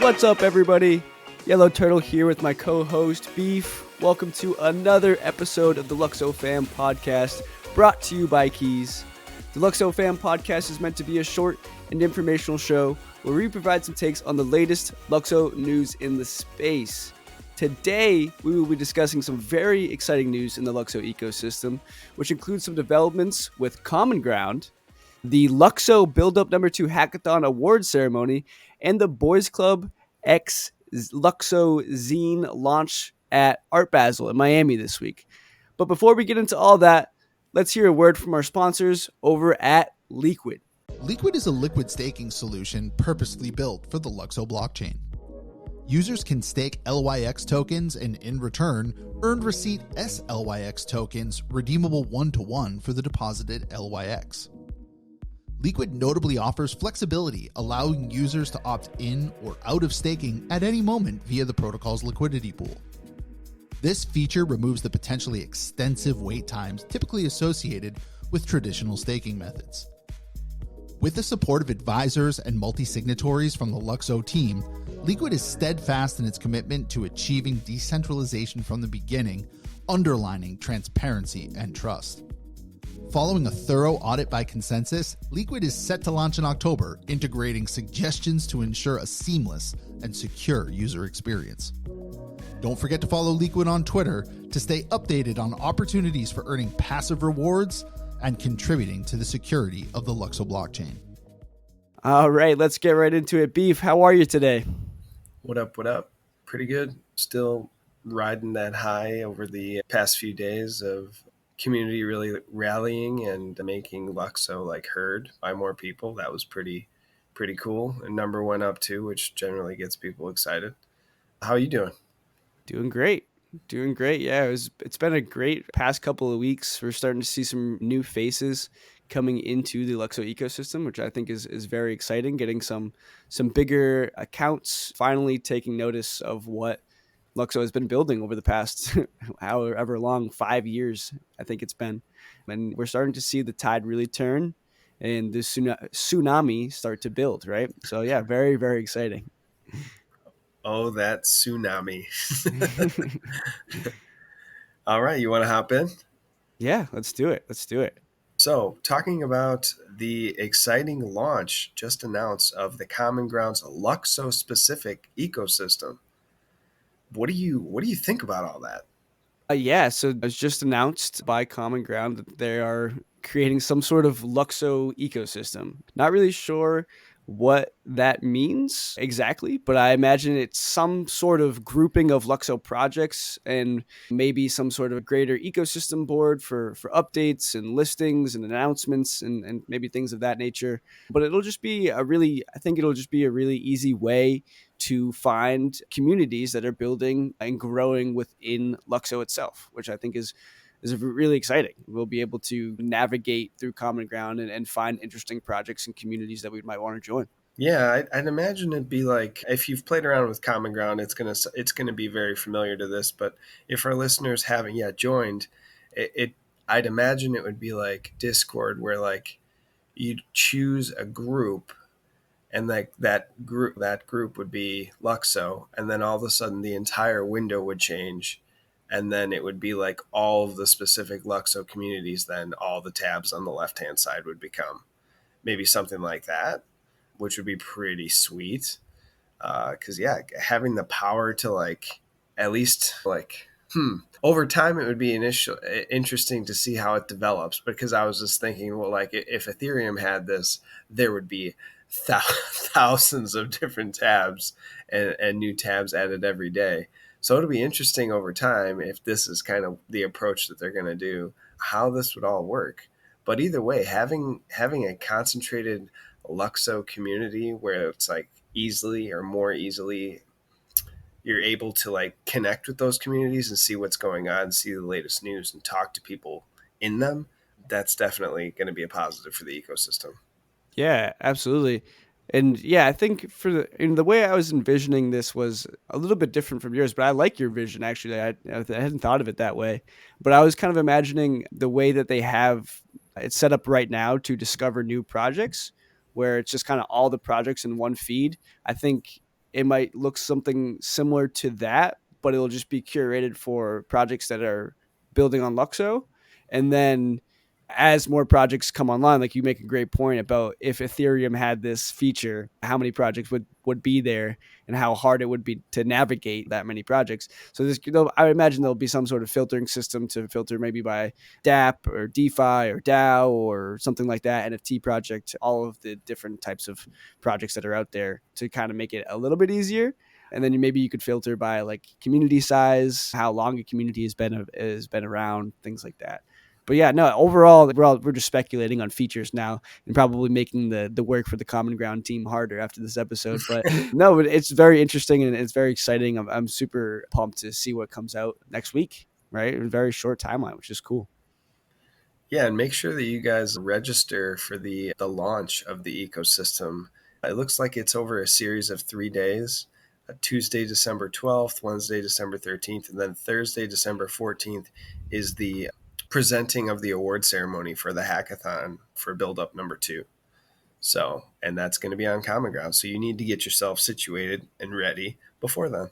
What's up, everybody? Yellow Turtle here with my co-host Beef. Welcome to another episode of the LUKSOfam podcast, brought to you by KEEZ. The LUKSOfam podcast is meant to be a short and informational show where we provide some takes on the latest LUKSO news in the space. Today, we will be discussing some very exciting news in the LUKSO ecosystem, which includes some developments with Common Ground, the LUKSO BuildUP #2 Hackathon Awards ceremony, and the BoysClub X LUKSO Zine launch at Art Basel in Miami this week. But before we get into all that, let's hear a word from our sponsors over at LEEQUID. LEEQUID is a liquid staking solution purposely built for the LUKSO blockchain. Users can stake LYX tokens and in return, earn receipt SLYX tokens redeemable one-to-one for the deposited LYX. LEEQUID notably offers flexibility, allowing users to opt in or out of staking at any moment via the protocol's liquidity pool. This feature removes the potentially extensive wait times typically associated with traditional staking methods. With the support of advisors and multi-signatories from the LUKSO team, LEEQUID is steadfast in its commitment to achieving decentralization from the beginning, underlining transparency and trust. Following a thorough audit by consensus, LEEQUID is set to launch in October, integrating suggestions to ensure a seamless and secure user experience. Don't forget to follow LEEQUID on Twitter to stay updated on opportunities for earning passive rewards and contributing to the security of the LUKSO blockchain. All right, let's get right into it. Beef, how are you today? What up? Pretty good. Still riding that high over the past few days of community really rallying and making LUKSO like heard by more people. That was pretty cool. And number one up too, which generally gets people excited. How are you doing? Doing great. Yeah, it's been a great past couple of weeks. We're starting to see some new faces coming into the LUKSO ecosystem, which I think is very exciting. Getting some bigger accounts finally taking notice of what LUKSO has been building over the past however long, 5 years, I think it's been. And we're starting to see the tide really turn and the tsunami start to build, right? So yeah, very, very exciting. Oh, that tsunami. All right, you want to hop in? Yeah, let's do it. So, talking about the exciting launch just announced of the Common Ground's LUKSO specific ecosystem. What do you think about all that? So it was just announced by Common Ground that they are creating some sort of LUKSO ecosystem. Not really sure what that means exactly, but I imagine it's some sort of grouping of LUKSO projects and maybe some sort of greater ecosystem board for updates and listings and announcements and maybe things of that nature. But I think it'll just be a really easy way to find communities that are building and growing within LUKSO itself, which I think is really exciting. We'll be able to navigate through Common Ground and find interesting projects and communities that we might want to join. Yeah, I'd imagine it'd be like, if you've played around with Common Ground, it's gonna be very familiar to this. But if our listeners haven't yet joined, I'd imagine it would be like Discord, where like you'd choose a group, and like that group would be LUKSO, and then all of a sudden the entire window would change. And then it would be like all of the specific LUKSO communities, then all the tabs on the left-hand side would become maybe something like that, which would be pretty sweet. Because, having the power to like, at least like, over time, it would be interesting to see how it develops. Because I was just thinking, well, like if Ethereum had this, there would be thousands of different tabs and new tabs added every day. So it'll be interesting over time, if this is kind of the approach that they're going to do, how this would all work. But either way, having a concentrated LUKSO community where it's like more easily you're able to like connect with those communities and see what's going on, see the latest news and talk to people in them, that's definitely going to be a positive for the ecosystem. Yeah, absolutely. And yeah, I think in the way I was envisioning this was a little bit different from yours, but I like your vision, actually. I hadn't thought of it that way. But I was kind of imagining the way that they have it set up right now to discover new projects, where it's just kind of all the projects in one feed. I think it might look something similar to that, but it'll just be curated for projects that are building on LUKSO. And then as more projects come online, like you make a great point about if Ethereum had this feature, how many projects would be there and how hard it would be to navigate that many projects. So this, I would imagine there'll be some sort of filtering system to filter maybe by DApp or DeFi or DAO or something like that, NFT project, all of the different types of projects that are out there to kind of make it a little bit easier. And then maybe you could filter by like community size, how long a community has been around, things like that. But yeah, no, overall, we're just speculating on features now and probably making the work for the Common Ground team harder after this episode. But no, it's very interesting and it's very exciting. I'm super pumped to see what comes out next week, right? A very short timeline, which is cool. Yeah, and make sure that you guys register for the launch of the ecosystem. It looks like it's over a series of 3 days. Tuesday, December 12th, Wednesday, December 13th, and then Thursday, December 14th is the presenting of the award ceremony for the hackathon for BuildUP number 2. So, and that's going to be on Common Ground. So you need to get yourself situated and ready before then.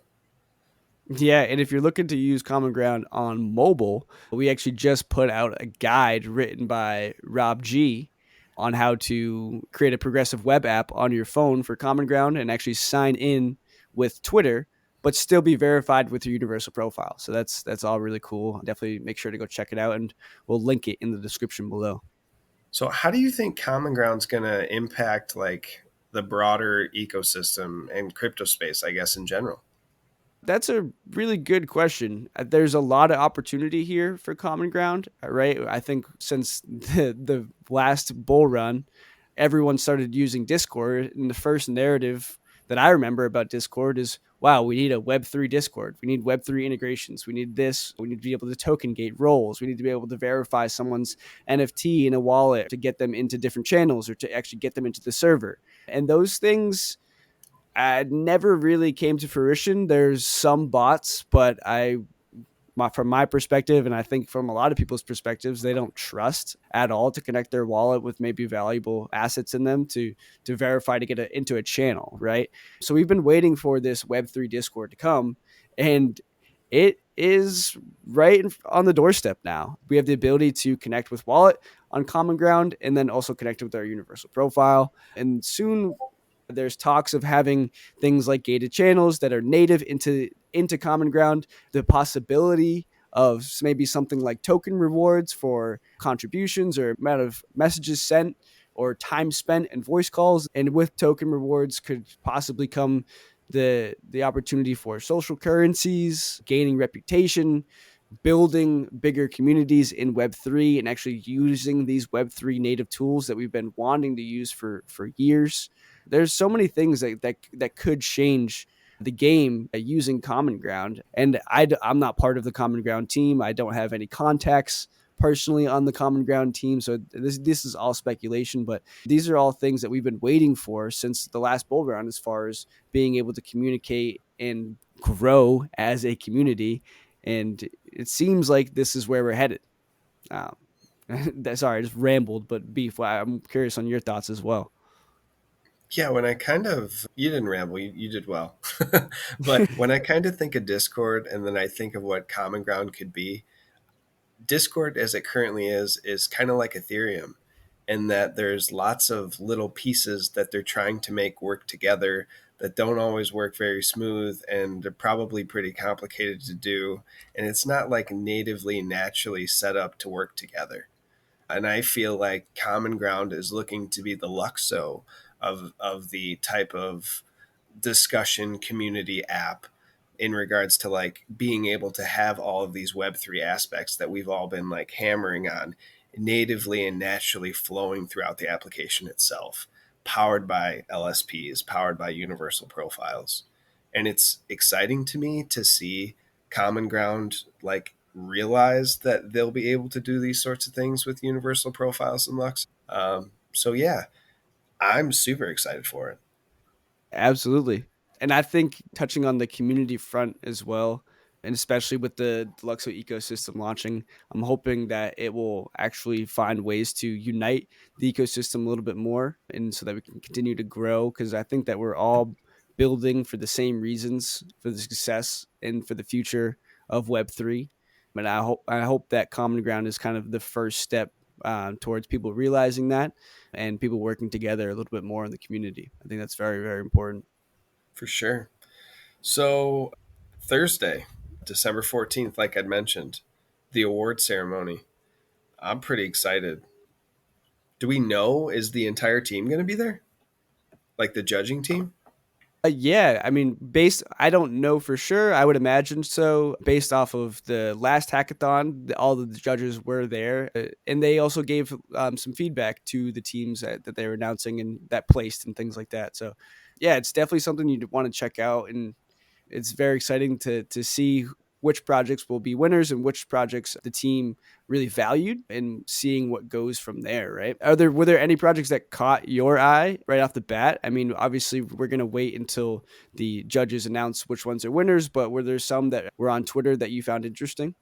Yeah, and if you're looking to use Common Ground on mobile, we actually just put out a guide written by Rob G on how to create a progressive web app on your phone for Common Ground and actually sign in with Twitter, but still be verified with your universal profile. So that's all really cool. Definitely make sure to go check it out, and we'll link it in the description below. So how do you think Common Ground's going to impact like the broader ecosystem and crypto space, I guess, in general? That's a really good question. There's a lot of opportunity here for Common Ground, right? I think since the last bull run, everyone started using Discord. And the first narrative that I remember about Discord is, wow, we need a Web3 Discord. We need Web3 integrations. We need this. We need to be able to token gate roles. We need to be able to verify someone's NFT in a wallet to get them into different channels or to actually get them into the server. And those things never really came to fruition. There's some bots, but from my perspective, and I think from a lot of people's perspectives, they don't trust at all to connect their wallet with maybe valuable assets in them to verify to get into a channel, right? So we've been waiting for this Web3 Discord to come, and it is right on the doorstep now. We have the ability to connect with wallet on Common Ground and then also connect with our universal profile. And soon there's talks of having things like gated channels that are native into Common Ground. The possibility of maybe something like token rewards for contributions or amount of messages sent or time spent and voice calls. And with token rewards could possibly come the opportunity for social currencies, gaining reputation, building bigger communities in Web3, and actually using these Web3 native tools that we've been wanting to use for years. There's so many things that could change the game using Common Ground. And I'm not part of the Common Ground team. I don't have any contacts personally on the Common Ground team. So this is all speculation, but these are all things that we've been waiting for since the last bull run, as far as being able to communicate and grow as a community. And it seems like this is where we're headed. Um, sorry, I just rambled, but Beef, I'm curious on your thoughts as well. Yeah, when I kind of, you didn't ramble, you did well. But when I kind of think of Discord and then I think of what Common Ground could be, Discord as it currently is kind of like Ethereum in that there's lots of little pieces that they're trying to make work together that don't always work very smooth and they're probably pretty complicated to do. And it's not like natively, naturally set up to work together. And I feel like Common Ground is looking to be the LUKSO of the type of discussion community app in regards to like being able to have all of these Web3 aspects that we've all been like hammering on natively and naturally flowing throughout the application itself, powered by LSPs, powered by universal profiles. And it's exciting to me to see Common Ground like realize that they'll be able to do these sorts of things with universal profiles and Lux. So yeah, I'm super excited for it. Absolutely. And I think touching on the community front as well, and especially with the LUKSO ecosystem launching, I'm hoping that it will actually find ways to unite the ecosystem a little bit more and so that we can continue to grow. Because I think that we're all building for the same reasons for the success and for the future of Web3. And I hope that Common Ground is kind of the first step towards people realizing that and people working together a little bit more in the community. I think that's very, very important. For sure. So Thursday, December 14th, like I'd mentioned, the award ceremony. I'm pretty excited. Do we know, is the entire team going to be there? Like the judging team? Yeah, I mean, I don't know for sure. I would imagine so, based off of the last hackathon. All of the judges were there, and they also gave some feedback to the teams that they were announcing and that placed and things like that. So, yeah, it's definitely something you'd want to check out, and it's very exciting to see which projects will be winners and which projects the team really valued, and seeing what goes from there, right? Were there any projects that caught your eye right off the bat? I mean, obviously we're going to wait until the judges announce which ones are winners, but were there some that were on Twitter that you found interesting?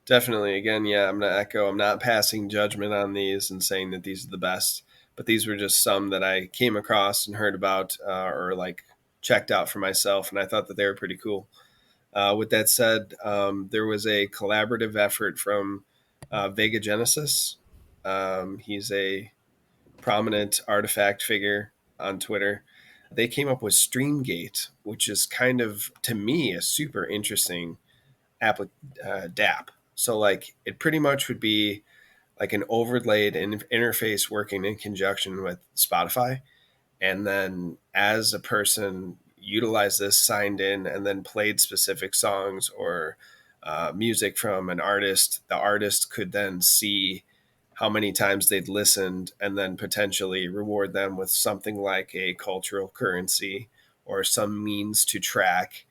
Definitely. Again, yeah, I'm going to echo. I'm not passing judgment on these and saying that these are the best, but these were just some that I came across and heard about or like checked out for myself, and I thought that they were pretty cool. With that said, there was a collaborative effort from Vega Genesis. He's a prominent artifact figure on Twitter. They came up with Streamgate, which is kind of, to me, a super interesting DApp. So, like, it pretty much would be like an overlaid interface working in conjunction with Spotify. And then, as a person utilized this, signed in, and then played specific songs or music from an artist, the artist could then see how many times they'd listened and then potentially reward them with something like a cultural currency or some means to track.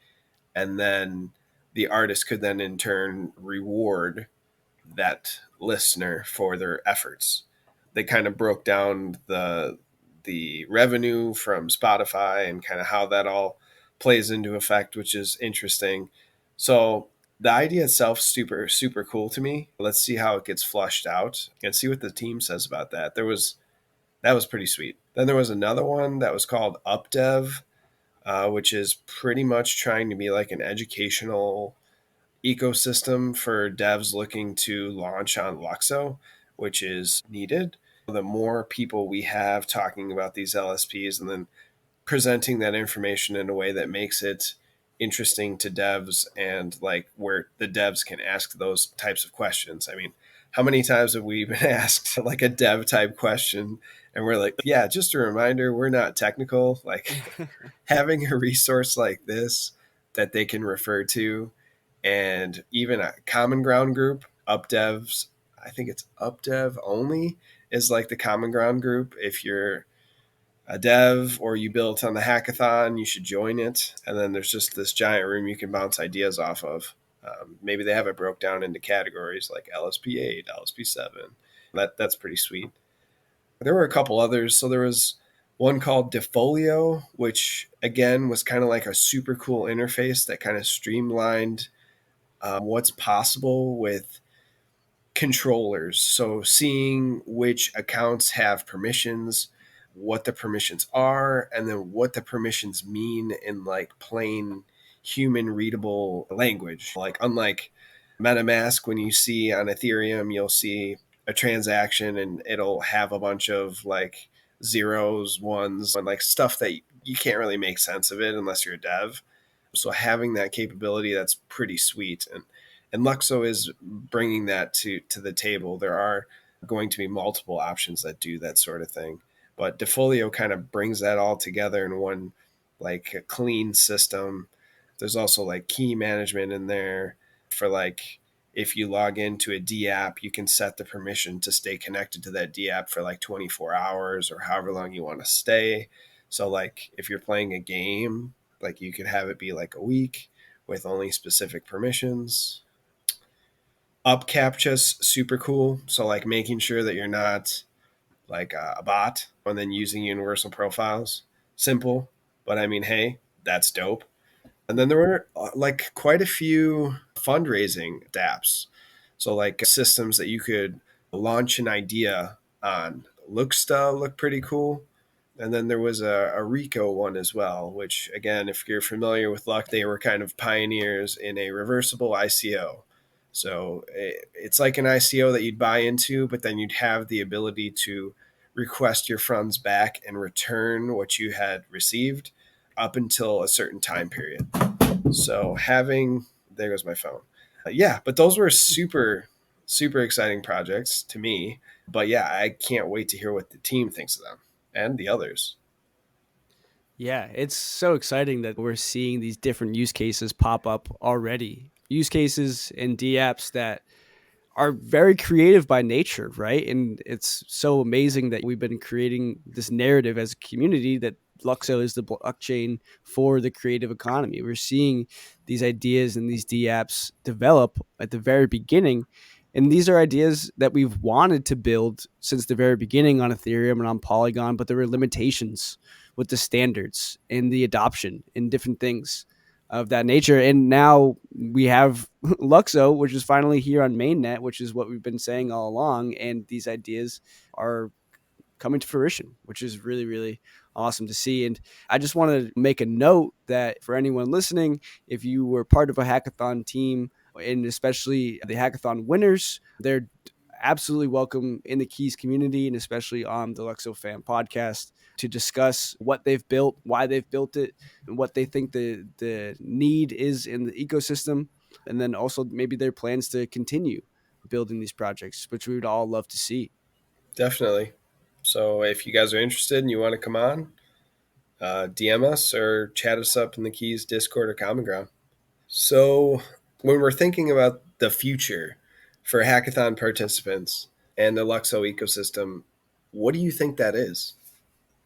And then the artist could then in turn reward that listener for their efforts. They kind of broke down the revenue from Spotify and kind of how that all plays into effect, which is interesting. So the idea itself super cool to me. Let's see how it gets flushed out and see what the team says about that. That was pretty sweet. Then there was another one that was called UpDev, which is pretty much trying to be like an educational ecosystem for devs looking to launch on LUKSO, which is needed. The more people we have talking about these LSPs and then presenting that information in a way that makes it interesting to devs and like where the devs can ask those types of questions. I mean, how many times have we been asked like a dev type question and we're like, yeah, just a reminder, we're not technical. Like having a resource like this that they can refer to, and even a common ground group, UpDevs, I think it's UpDev only is like the common ground group. If you're a dev or you built on the hackathon, you should join it. And then there's just this giant room you can bounce ideas off of. Maybe they have it broke down into categories like LSP8, LSP7. That's pretty sweet. There were a couple others. So there was one called Defolio, which again was kind of like a super cool interface that kind of streamlined what's possible with controllers. So seeing which accounts have permissions, what the permissions are, and then what the permissions mean in like plain human readable language. Like unlike MetaMask, when you see on Ethereum, you'll see a transaction and it'll have a bunch of like zeros, ones, and like stuff that you can't really make sense of it unless you're a dev. So having that capability, that's pretty sweet. And LUKSO is bringing that to the table. There are going to be multiple options that do that sort of thing. But Defolio kind of brings that all together in one like a clean system. There's also like key management in there for like if you log into a D app, you can set the permission to stay connected to that D app for like 24 hours or however long you want to stay. So like if you're playing a game, like you could have it be like a week with only specific permissions. Up captcha's super cool. So like making sure that you're not like a bot and then using universal profiles. Simple, but I mean, hey, that's dope. And then there were like quite a few fundraising dApps. So like systems that you could launch an idea on. LUKSTA looked pretty cool. And then there was a Rico one as well, which, again, if you're familiar with Luck, they were kind of pioneers in a reversible ICO. So it's like an ICO that you'd buy into, but then you'd have the ability to request your funds back and return what you had received up until a certain time period. So there goes my phone. Yeah, but those were super, super exciting projects to me. But yeah, I can't wait to hear what the team thinks of them and the others. Yeah, it's so exciting that we're seeing these different use cases pop up already. Use cases and DApps that are very creative by nature, right? And it's so amazing that we've been creating this narrative as a community that Luxo is the blockchain for the creative economy. We're seeing these ideas and these DApps develop at the very beginning. And these are ideas that we've wanted to build since the very beginning on Ethereum and on Polygon, but there were limitations with the standards and the adoption and different things of that nature. And now we have Luxo, which is finally here on mainnet, which is what we've been saying all along. And these ideas are coming to fruition, which is really, really awesome to see. And I just want to make a note that for anyone listening, if you were part of a hackathon team, and especially the hackathon winners, they're absolutely welcome in the KEEZ community and especially on the LUKSOfam podcast to discuss what they've built, why they've built it, and what they think the need is in the ecosystem. And then also maybe their plans to continue building these projects, which we would all love to see. Definitely. So if you guys are interested and you want to come on, DM us or chat us up in the KEEZ Discord or Common Ground. So when we're thinking about the future for hackathon participants and the Luxo ecosystem, what do you think that is?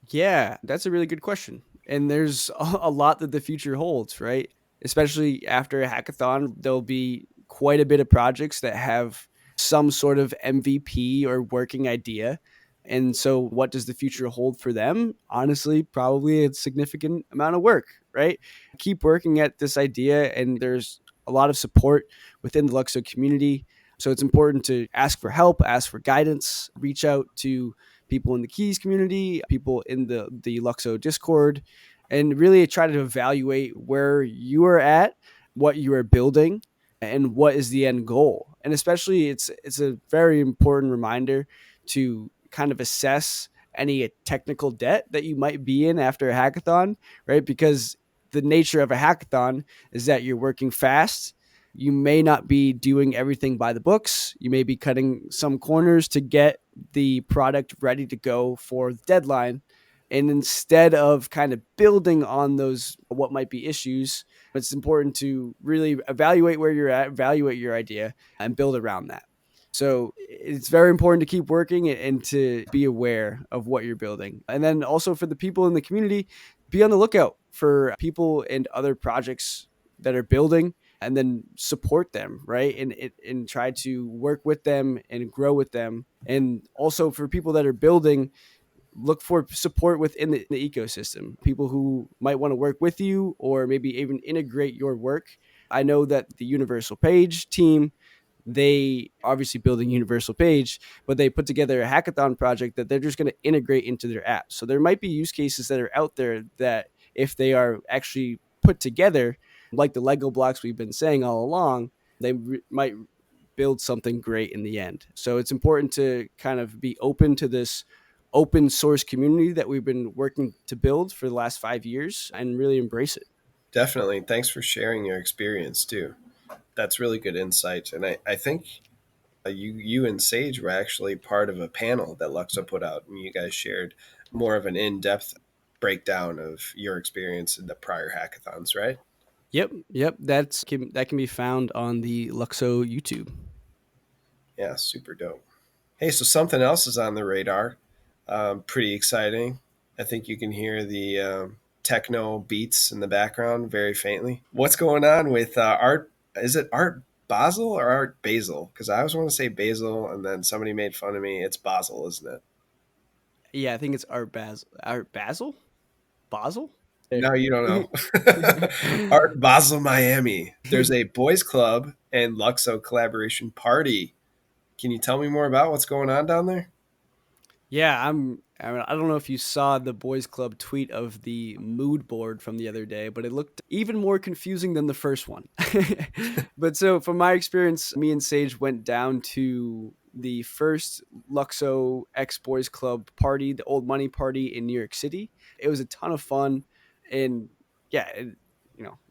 Yeah, that's a really good question. And there's a lot that the future holds, right? Especially after a hackathon, there'll be quite a bit of projects that have some sort of MVP or working idea. And so, what does the future hold for them? Honestly, probably a significant amount of work, right? Keep working at this idea, and there's a lot of support within the Luxo community. So, it's important to ask for help, ask for guidance, reach out to people in the KEEZ community, people in the Luxo Discord, and really try to evaluate where you are at, what you are building, and what is the end goal. And especially, it's a very important reminder to kind of assess any technical debt that you might be in after a hackathon, right? Because the nature of a hackathon is that you're working fast. You may not be doing everything by the books. You may be cutting some corners to get the product ready to go for the deadline. And instead of kind of building on those, what might be issues, it's important to really evaluate where you're at, evaluate your idea, and build around that. So it's very important to keep working and to be aware of what you're building. And then also for the people in the community, be on the lookout for people and other projects that are building and then support them, right? And try to work with them and grow with them. And also for people that are building, look for support within the ecosystem, people who might want to work with you or maybe even integrate your work. I know that the Universal Page team, they obviously building Universal Page, but they put together a hackathon project that they're just going to integrate into their app. So there might be use cases that are out there that if they are actually put together, like the Lego blocks we've been saying all along, they might build something great in the end. So it's important to kind of be open to this open source community that we've been working to build for the last 5 years and really embrace it. Definitely. Thanks for sharing your experience too. That's really good insight. And I think you and Sage were actually part of a panel that Luxo put out, and you guys shared more of an in-depth breakdown of your experience in the prior hackathons, right? Yep. That can be found on the Luxo YouTube. Yeah, super dope. Hey, so something else is on the radar. Pretty exciting. I think you can hear the techno beats in the background very faintly. What's going on with Art? Is it Art Basel or Art Basel? Because I always want to say Basel, and then somebody made fun of me. It's Basel, isn't it? Yeah, I think it's Art Basel. Art Basel? Basel? No, you don't know. Art Basel Miami. There's a boys club and Luxo collaboration party. Can you tell me more about what's going on down there? Yeah, I'm I mean, I don't know if you saw the Boys Club tweet of the mood board from the other day, but it looked even more confusing than the first one. But so, from my experience, me and Sage went down to the first LUKSO X Boys Club party, the Old Money party in New York City. It was a ton of fun, and yeah,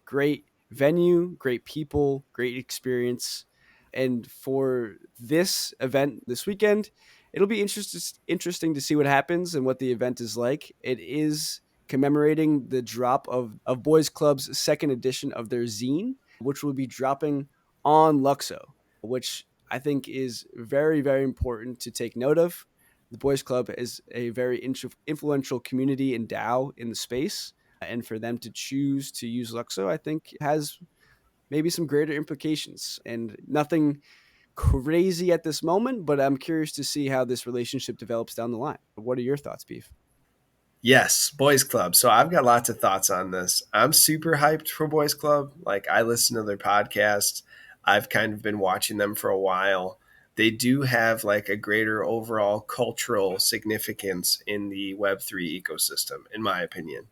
great venue, great people, great experience. And for this event this weekend, it'll be interesting to see what happens and what the event is like. It is commemorating the drop of Boys Club's second edition of their zine, which will be dropping on LUKSO, which I think is very, very important to take note of. The Boys Club is a very influential community and DAO in the space. And for them to choose to use LUKSO, I think has maybe some greater implications, and nothing crazy at this moment, but I'm curious to see how this relationship develops down the line. What are your thoughts, Beef? Yes, Boys Club. So I've got lots of thoughts on this. I'm super hyped for Boys Club. Like, I listen to their podcast. I've kind of been watching them for a while. They do have like a greater overall cultural significance in the Web3 ecosystem, in my opinion.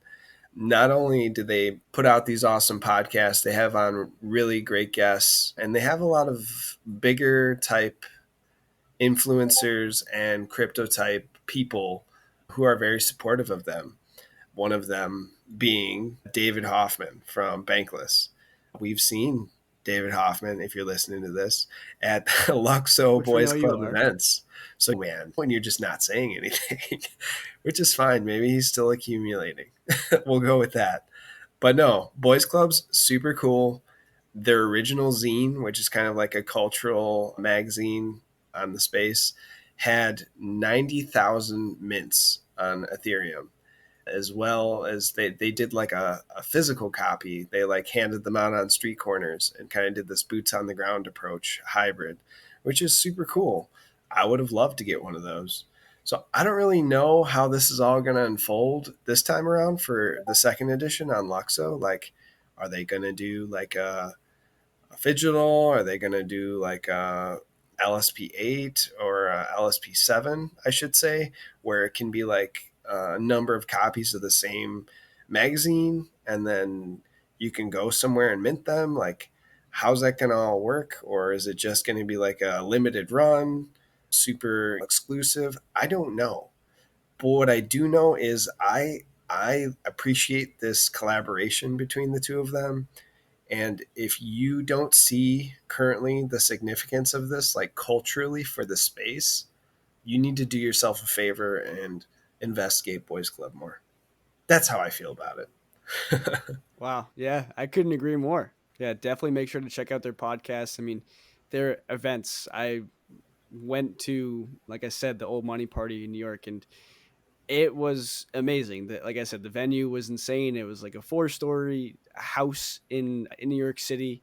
Not only do they put out these awesome podcasts, they have on really great guests, and they have a lot of bigger type influencers and crypto type people who are very supportive of them. One of them being David Hoffman from Bankless. We've seen David Hoffman, if you're listening to this, at LUKSO Which we Boys know you Club are. events. So, man, when you're just not saying anything, which is fine. Maybe he's still accumulating. We'll go with that. But no, Boys Club's super cool. Their original zine, which is kind of like a cultural magazine on the space, had 90,000 mints on Ethereum, as well as they did like a physical copy. They like handed them out on street corners and kind of did this boots on the ground approach hybrid, which is super cool. I would have loved to get one of those. So I don't really know how this is all going to unfold this time around for the second edition on LUKSO. Like, are they going to do like a Fidgetal? Are they going to do like a LSP8 or a LSP7, I should say, where it can be like a number of copies of the same magazine and then you can go somewhere and mint them? Like, how's that going to all work? Or is it just going to be like a limited run, super exclusive? I don't know. But what I do know is I appreciate this collaboration between the two of them. And if you don't see currently the significance of this, like culturally for the space, you need to do yourself a favor and investigate Boys Club more. That's how I feel about it. Wow. Yeah, I couldn't agree more. Yeah, definitely make sure to check out their podcasts. I mean, their events. I went to, like I said, the Old Money party in New York, and it was amazing. Like I said, the venue was insane. It was like a 4-story house in New York City.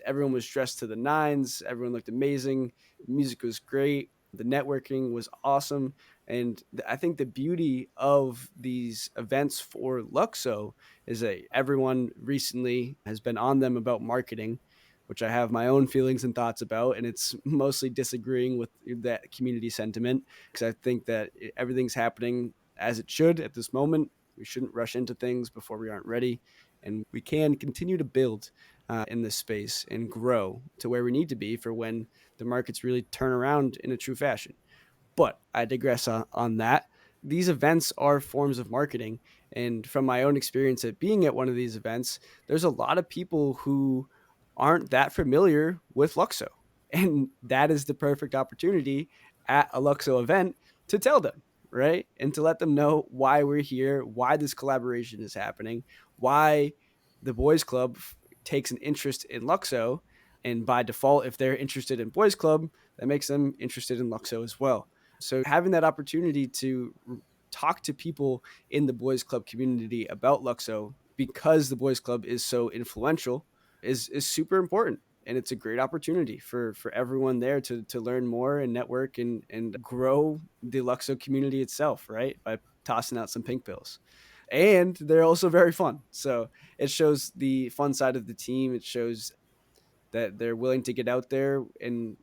Everyone was dressed to the nines. Everyone looked amazing. Music was great. The networking was awesome. And I think the beauty of these events for LUKSO is that everyone recently has been on them about marketing, which I have my own feelings and thoughts about. And it's mostly disagreeing with that community sentiment, because I think that everything's happening as it should at this moment. We shouldn't rush into things before we aren't ready. And we can continue to build in this space and grow to where we need to be for when the markets really turn around in a true fashion. But I digress on that. These events are forms of marketing. And from my own experience at being at one of these events, there's a lot of people who aren't that familiar with LUKSO. And that is the perfect opportunity at a LUKSO event to tell them, right? And to let them know why we're here, why this collaboration is happening, why the Boys Club takes an interest in LUKSO. And by default, if they're interested in Boys Club, that makes them interested in LUKSO as well. So having that opportunity to talk to people in the Boys Club community about LUKSO, because the Boys Club is so influential, is super important. And it's a great opportunity for everyone there to learn more and network and grow the LUKSO community itself, right? By tossing out some pink pills. And they're also very fun. So it shows the fun side of the team. It shows that they're willing to get out there and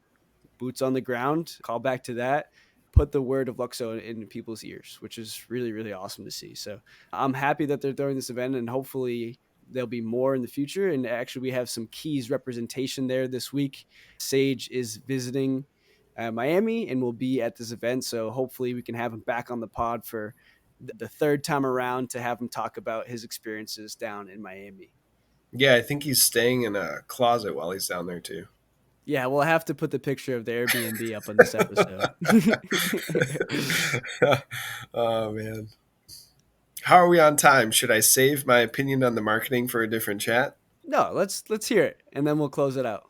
boots on the ground, call back to that, put the word of Luxo in people's ears, which is really, really awesome to see. So I'm happy that they're throwing this event, and hopefully there'll be more in the future. And actually, we have some KEEZ representation there this week. Sage is visiting Miami and will be at this event. So hopefully we can have him back on the pod for the third time around to have him talk about his experiences down in Miami. Yeah, I think he's staying in a closet while he's down there too. Yeah, we'll have to put the picture of the Airbnb up on this episode. Oh man. How are we on time? Should I save my opinion on the marketing for a different chat? No, let's hear it, and then we'll close it out.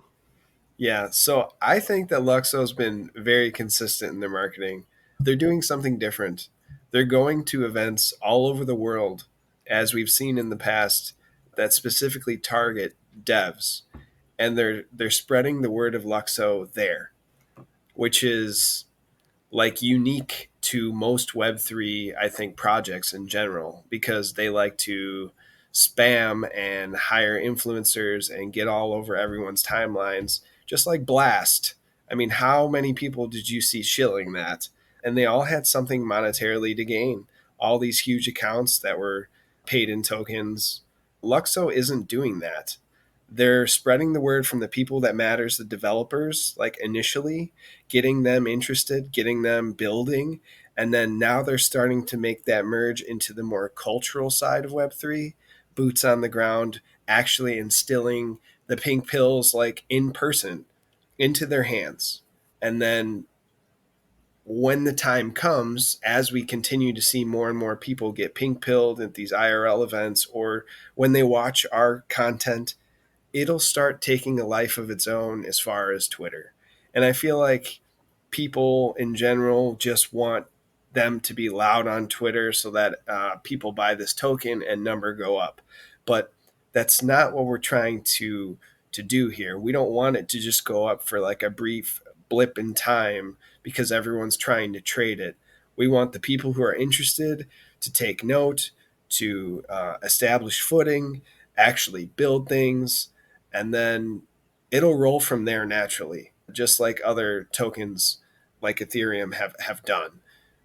Yeah, so I think that Luxo's been very consistent in their marketing. They're doing something different. They're going to events all over the world, as we've seen in the past, that specifically target devs, and they're spreading the word of Luxo there, which is like unique to most Web3, I think, projects in general, because they like to spam and hire influencers and get all over everyone's timelines, just like Blast. I mean, how many people did you see shilling that? And they all had something monetarily to gain. All these huge accounts that were paid in tokens. Luxo isn't doing that. They're spreading the word from the people that matters, the developers, like initially, getting them interested, getting them building, and then now they're starting to make that merge into the more cultural side of Web3, boots on the ground, actually instilling the pink pills like in person into their hands. And then when the time comes, as we continue to see more and more people get pink pilled at these IRL events, or when they watch our content, it'll start taking a life of its own as far as Twitter. And I feel like people in general just want them to be loud on Twitter so that people buy this token and number go up. But that's not what we're trying to do here. We don't want it to just go up for like a brief blip in time because everyone's trying to trade it. We want the people who are interested to take note, to establish footing, actually build things, and then it'll roll from there naturally, just like other tokens like Ethereum have done.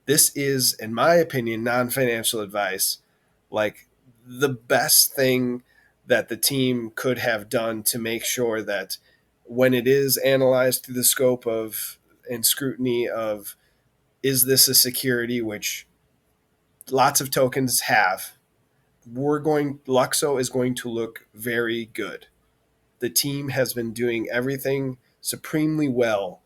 This is, in my opinion, non-financial advice, like the best thing that the team could have done to make sure that when it is analyzed through the scope of and scrutiny of, is this a security, which lots of tokens have, Luxo is going to look very good. The team has been doing everything supremely well,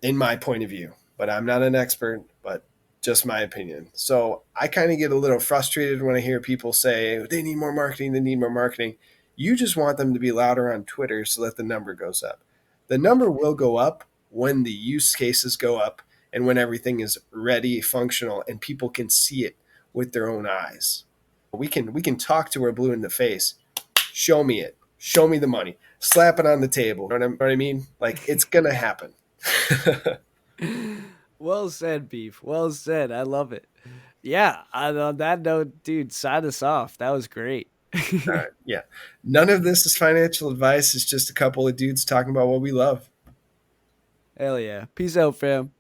in my point of view. But I'm not an expert, but just my opinion. So I kind of get a little frustrated when I hear people say they need more marketing, they need more marketing. You just want them to be louder on Twitter so that the number goes up. The number will go up when the use cases go up and when everything is ready, functional, and people can see it with their own eyes. We can talk to her blue in the face. Show me it. Show me the money. Slap it on the table. You know what I mean? Like, it's gonna happen. Well said, Beef. Well said. I love it. Yeah, on that note, dude, sign us off. That was great. All right. Yeah. None of this is financial advice. It's just a couple of dudes talking about what we love. Hell yeah. Peace out, fam.